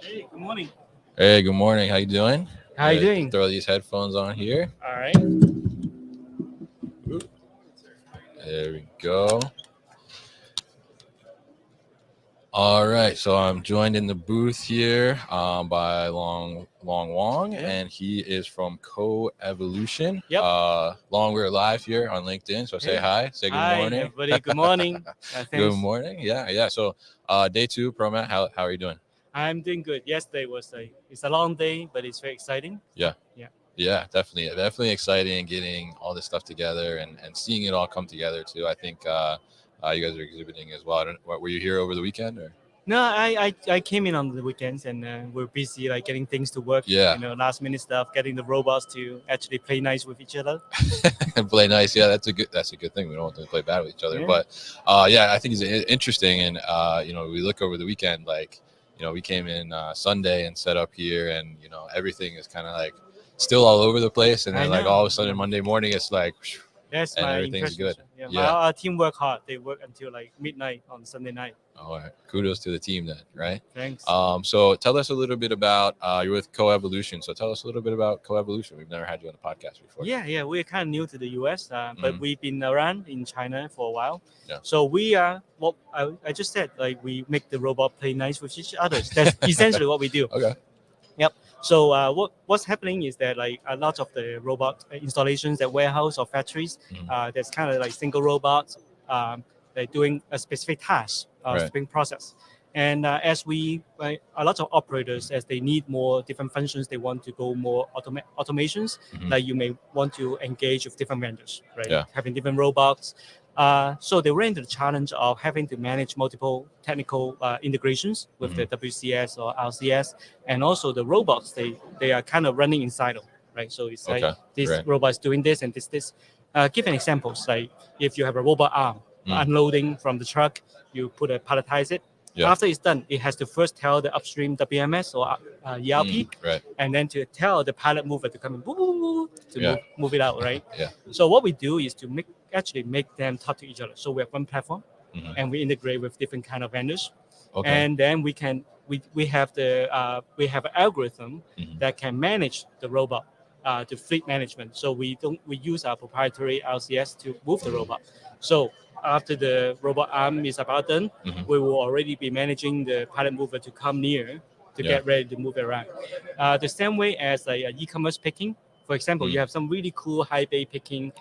Hey, good morning. Hey, good morning. How you doing? How you doing? Throw these headphones on here. All right. There we go. All right, so I'm joined in the booth here by Long Wong, Yeah. and he is from CoEvolution. Yep. Long, we're live here on LinkedIn, so say Hey. hi, say good Hi, morning. everybody. Good morning. Good Thanks. morning. Yeah. So, day two, ProMat. How are you doing? I'm doing good. Yesterday was it's a long day, but it's very exciting. Yeah. Yeah. Yeah, definitely exciting getting all this stuff together and seeing it all come together too. I think you guys are exhibiting as well. I don't, were you here over the weekend or? No, I came in on the weekends and we're busy like getting things to work. Yeah, Last minute stuff, getting the robots to actually play nice with each other. play nice. Yeah, that's a good thing. We don't want them to play bad with each other. Yeah. But yeah, I think it's interesting. And we look over the weekend, like we came in Sunday and set up here, and everything is kind of like still all over the place. And I then like all know. of a sudden Monday morning, it's like, That's and my everything's impression. good. Yeah, Yeah. our team work hard. They work until like midnight on Sunday night. All right. Kudos to the team then, right? Thanks. So tell us a little bit about you're with CoEvolution. So tell us a little bit about CoEvolution. We've never had you on the podcast before. Yeah, we're kind of new to the US, but Hmm. we've been around in China for a while. Yeah. So we are what I just said, like we make the robot play nice with each other. That's essentially what we do. Okay. Yep. So what's happening is that like a lot of the robot installations at warehouse or factories, Hmm. there's kind of like single robots, they're doing a specific task, Right. specific process. And as a lot of operators, as they need more different functions, they want to go more automations. Hmm. Like you may want to engage with different vendors, right? Yeah. Having different robots. So they ran into the challenge of having to manage multiple technical integrations with Hmm. the WCS or RCS, and also the robots. They are kind of running inside of, right? So it's like Okay. this Right. robot is doing this and this. Give an examples like if you have a robot arm Mm. unloading from the truck, you palletize it. Yeah. After it's done, it has to first tell the upstream WMS or ERP, Right. and then to tell the pallet mover to come and to Yeah. move it out, right? Yeah. So what we do is to make them talk to each other. So we have one platform, Hmm. and we integrate with different kind of vendors, Okay. and then we have we have an algorithm Hmm. that can manage the robot, the fleet management. So we use our proprietary LCS to move the robot. So after the robot arm is about done, Hmm. we will already be managing the pallet mover to come near to Yeah. get ready to move it around. The same way as like e-commerce picking. For example, Mm. you have some really cool high bay picking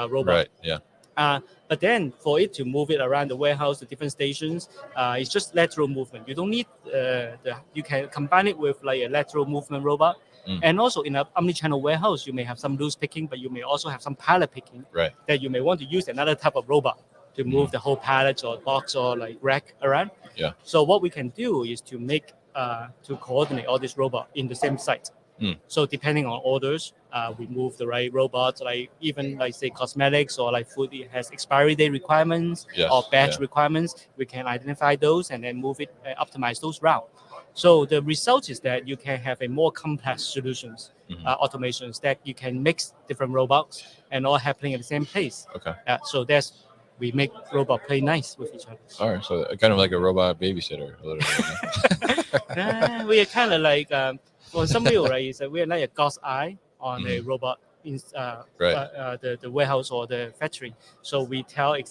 robot. Right. Yeah. But then for it to move it around the warehouse to different stations, it's just lateral movement. You don't need you can combine it with like a lateral movement robot. Mm. And also in an omnichannel warehouse, you may have some loose picking, but you may also have some pallet picking Right. that you may want to use another type of robot to move the whole pallet or box or like rack around. Yeah. So what we can do is to to coordinate all this robot in the same site. Mm. So depending on orders, we move the right robots, like even like say cosmetics or like food it has expiry date requirements Yes. or batch Yeah. requirements. We can identify those and then move it, optimize those route. So the result is that you can have a more complex solutions, Hmm. automations that you can mix different robots and all happening at the same place. Okay. So that's we make robot play nice with each other. All right. So kind of like a robot babysitter, a little We are kind of like for some real right. Is we are like a God's eye on a Mhm. robot in Right. the warehouse or the factory. So we can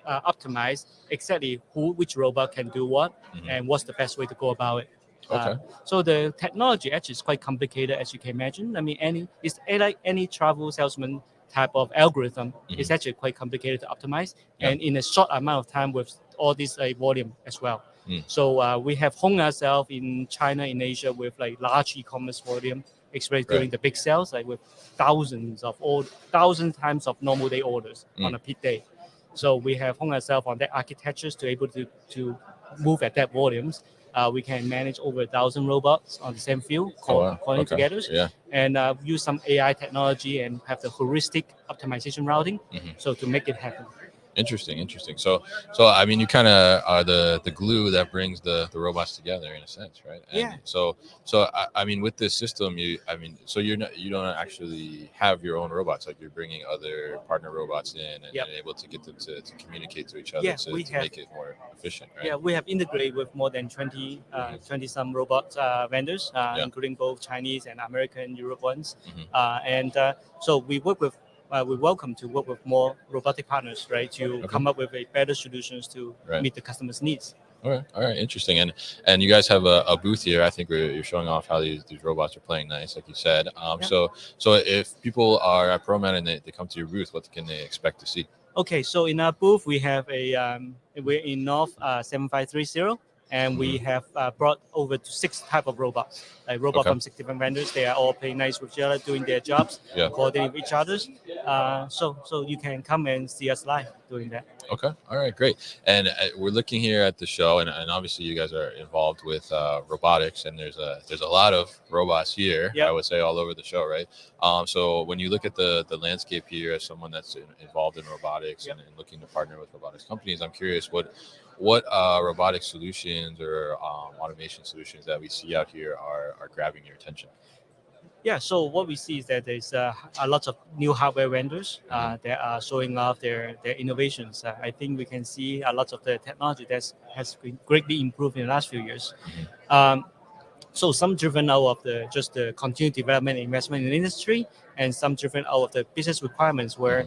optimize exactly which robot can do what Mhm. and what's the best way to go about it. Okay. So the technology actually is quite complicated as you can imagine. I mean, like any travel salesman type of algorithm is Mhm. actually quite complicated to optimize, Yeah. and in a short amount of time with all this volume as well. Mm. So we have honed ourselves in China, in Asia, with like large e-commerce volume, especially Right. during the big sales, like with thousands times of normal day orders Mm. on a peak day. So we have honed ourselves on that architectures to able to move at that volumes. We can manage over 1,000 robots on the same field, Oh wow. calling Okay. together, Yeah. and use some AI technology and have the heuristic optimization routing, Hmm. so to make it happen. Interesting. So I mean, you kind of are the glue that brings the robots together in a sense, right? And Yeah. so I mean, with this system, so you don't actually have your own robots, like you're bringing other partner robots in and, Yep. and able to get them to communicate to each other Yeah, to, we to have. make it more efficient, right? Yeah, we have integrated with more than 20, 20 some robot vendors, Yeah. including both Chinese and American, Europe ones. Mhm. And so we welcome to work with more robotic partners, right, to Okay. come up with a better solutions to Right. meet the customer's needs. All right, interesting. And you guys have a booth here. I think you're showing off how these robots are playing nice, like you said. Yeah. So if people are at ProMat and they come to your booth, what can they expect to see? Okay, so in our booth we have we're in North 7530, and we have brought over to 6 type of robots, like robot Okay. from 6 different vendors. They are all playing nice with each other, doing their jobs, Yeah. coordinating with each others. So you can come and see us live doing that. Okay. All right. Great. And we're looking here at the show, and obviously you guys are involved with robotics, and there's a lot of robots here. Yep. I would say all over the show, right? So when you look at the landscape here as someone that's involved in robotics Yep. and looking to partner with robotics companies, I'm curious what robotic solutions or automation solutions that we see out here are grabbing your attention. Yeah, so what we see is that there's a lot of new hardware vendors that are showing off their innovations. I think we can see a lot of the technology that has been greatly improved in the last few years. Um, so some driven out of the continued development and investment in the industry, and some driven out of the business requirements where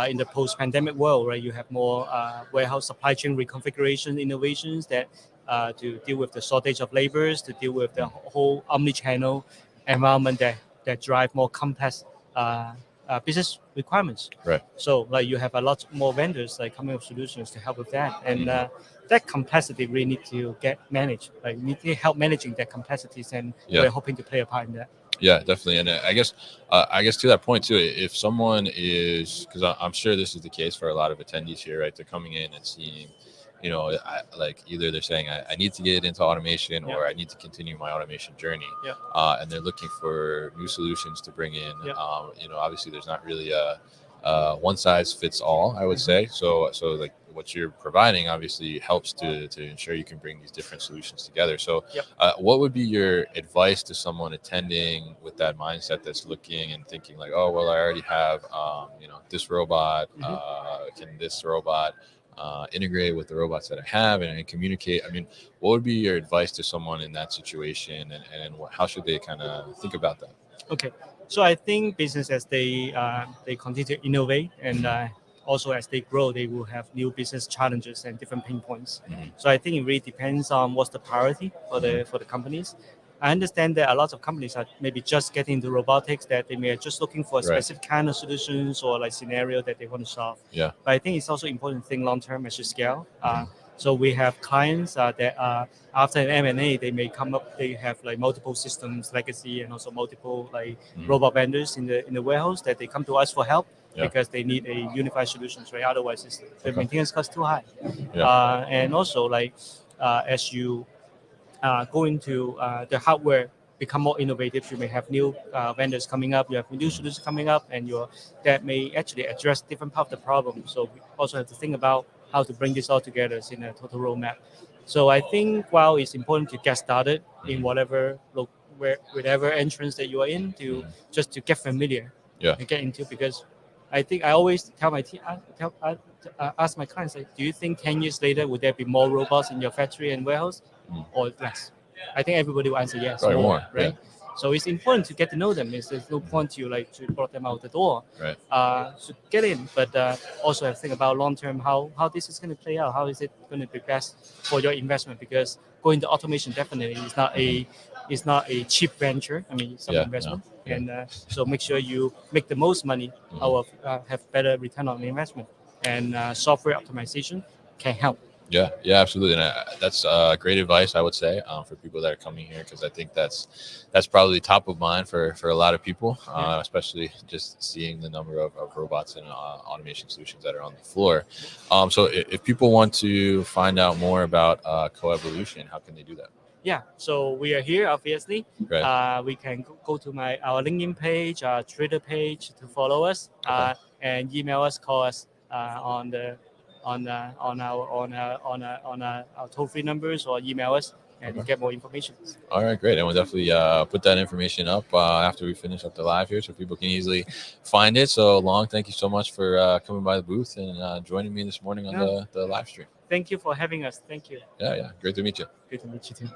in the post-pandemic world, right, you have more warehouse supply chain reconfiguration innovations that to deal with the shortage of laborers, to deal with the whole omni-channel environment that drive more complex business requirements. Right. So like you have a lot more vendors like coming up with solutions to help with that, and that complexity really need to get managed. Like we need to help managing that complexities, and we're hoping to play a part in that. Yeah, definitely. And I guess to that point too, if someone is, because I'm sure this is the case for a lot of attendees here, right? They're coming in and seeing, like either they're saying I need to get into automation or I need to continue my automation journey, and they're looking for new solutions to bring in. Obviously there's not really a one size fits all, I would say. So like what you're providing obviously helps to ensure you can bring these different solutions together. So what would be your advice to someone attending with that mindset that's looking and thinking like, oh, well, I already have, this robot, can this robot integrate with the robots that I have and communicate? I mean, what would be your advice to someone in that situation, and how should they kind of think about that? Okay, so I think business as they continue to innovate and also as they grow, they will have new business challenges and different pain points. So I think it really depends on what's the priority for the companies. I understand that a lot of companies are maybe just getting into robotics, that they may are just looking for a specific kind of solutions or like scenario that they want to solve. Yeah. But I think it's also important to think long term as you scale. So we have clients that after an M&A, they may come up. They have like multiple systems legacy and also multiple like robot vendors in the warehouse that they come to us for help because they need a unified solutions. Right, otherwise the maintenance cost too high. And also like as you go into the hardware become more innovative, you may have new vendors coming up, you have new solutions coming up, and that may actually address different part of the problem. So we also have to think about how to bring this all together in a total roadmap. So I think while it's important to get started in whatever entrance that you are in, to just to get familiar and get into, because I think I always tell my team, ask my clients, like, do you think 10 years later would there be more robots in your factory and warehouse or less? I think everybody will answer yes, more, right? So it's important to get to know them. There's no point to brought them out the door. So get in, but also have to think about long term how this is going to play out. How is it going to be best for your investment? Because going to automation definitely is not a cheap venture. I mean, it's some investment, and so make sure you make the most money out of have better return on the investment, and software optimization can help. Yeah, absolutely, and that's great advice, I would say, for people that are coming here, because I think that's probably top of mind for a lot of people, especially just seeing the number of robots and automation solutions that are on the floor. So if people want to find out more about CoEvolution, how can they do that? Yeah, so we are here, obviously. Right. We can go to our LinkedIn page, our Twitter page to follow us, and email us, call us on the on our toll-free numbers or email us and Okay. get more information. All right, great. And we'll definitely put that information up after we finish up the live here so people can easily find it. So, Long, thank you so much for coming by the booth and joining me this morning on the live stream. Thank you for having us. Thank you. Yeah. Great to meet you. Good to meet you too.